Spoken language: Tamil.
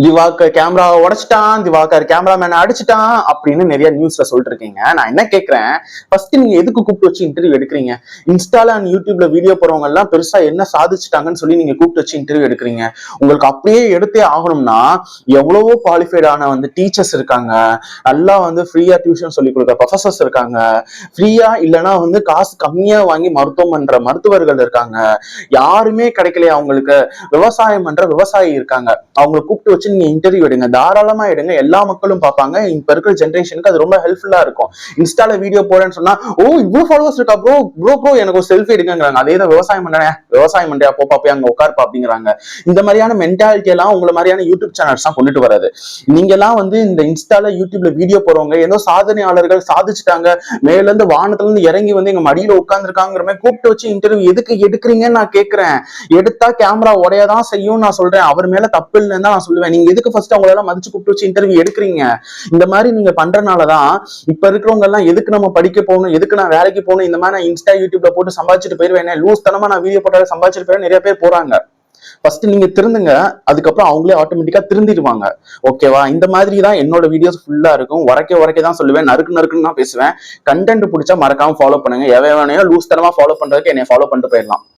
திவாகர் கேமரா உடைச்சிட்டான், திவாகர் கேமராமேன் அடிச்சிட்டான் அப்படின்னு நிறைய நியூஸ்ல சொல்லிட்டு இருக்கீங்க. நான் என்ன கேட்கிறேன், ஃபர்ஸ்ட் நீங்க எதுக்கு கூப்பிட்டு வச்சு இன்டர்வியூ எடுக்கிறீங்க? இன்ஸ்டால அண்ட் யூடியூப்ல வீடியோ போறவங்க எல்லாம் பெருசா என்ன சாதிச்சுட்டாங்கன்னு சொல்லி நீங்க கூப்பிட்டு வச்சு இன்டர்வியூ எடுக்கிறீங்க. உங்களுக்கு அப்படியே எடுத்தே ஆகணும்னா எவ்வளவோ குவாலிஃபைடான டீச்சர்ஸ் இருக்காங்க, நல்லா ஃப்ரீயா டியூஷன் சொல்லி கொடுக்க ப்ரொஃபசர்ஸ் இருக்காங்க, ஃப்ரீயா இல்லைன்னா காசு கம்மியா வாங்கி மருத்துவம் பண்ற மருத்துவர்கள் இருக்காங்க. யாருமே கிடைக்கலையா அவங்களுக்கு? விவசாயம் பண்ற விவசாயி இருக்காங்க. அவங்களை கூப்பிட்டு வச்சு நீங்க இன்டர்வியூ எடுங்க, தாராளமா எடுங்க. எல்லா மக்களும் பார்ப்பாங்க. இப்ப இருக்கிற ஜென்ரேஷனுக்கு அது ரொம்ப ஹெல்ப்ஃபுல்லா இருக்கும். இன்ஸ்டால வீடியோ போறேன்னு சொன்னா, ஓ இவ்வளவு ஃபாலோவர்ஸ் இருக்கா ப்ரோ, ப்ரோ எனக்கு ஒரு செல்ஃபி எடுங்கிறாங்க. அதே தான் விவசாயம் பண்றேன், விவசாயம் பண்றியா போப்பா போய் அங்க உட்கார்ப்பா அப்படிங்கிறாங்க. இந்த மாதிரியான மென்டாலிட்டி எல்லாம் உங்களை மாதிரியான யூடியூப் சேனல்ஸ் தான் கொண்டுட்டு வராது. நீங்க எல்லாம் இந்த இன்ஸ்டால யூடியூப்ல வீடியோ போறவங்க ஏதோ சாதனையாளர்கள் சாதிச்சுட்டாங்க, மேல இருந்து வானத்துல இருந்து இறங்கி எங்க மடியில உட்கார்ந்துருக்காங்கிற மாதிரி கூப்பிட்டு வச்சு இன்டர்வியூ எதுக்கு எடுக்கிறீங்கன்னு நான் கேட்கிறேன். எடுத்தா கேமரா உடையதான் செய்யும் நான் சொல்றேன், அவர் மேல தப்பு இல்லைன்னு தான் நான் சொல்லுவேன். நீங்க எதுக்கு ஃபர்ஸ்ட் அவங்கள எல்லாம் மதிச்சு கூப்பிட்டு வச்சு இன்டர்வியூ எடுக்கிறீங்க? இந்த மாதிரி நீங்க பண்றதுனாலதான் இப்ப இருக்கிறவங்க எல்லாம் எதுக்கு நம்ம படிக்க போகணும், எதுக்கு நான் வேலைக்கு போகணும், இந்த மாதிரி நான் இன்ஸ்டா யூடியூப்ல போட்டு சம்பாதிச்சுட்டு போயிருவேன், லூஸ் தனமா நான் வீடியோ போட்டாலும் சம்பாதிச்சுட்டு போயிருவேன் நிறைய பேர் போறாங்க. ஃபர்ஸ்ட் நீங்க திருந்துங்க, அதுக்கப்புறம் அவங்களே ஆட்டோமேட்டிக்கா திருந்திடுவாங்க. ஓகேவா? இந்த மாதிரி தான் என்னோட வீடியோஸ் ஃபுல்லா இருக்கும். உரைக்க தான் சொல்லுவேன், நறுக்குன்னு தான் பேசுவேன். கண்டென்ட் பிடிச்சா மறக்காம ஃபாலோ பண்ணுங்க. எவனையோ லூஸ் தனமா ஃபாலோ பண்றதுக்கு என்னை ஃபாலோ பண்ணிட்டு போயிடலாம்.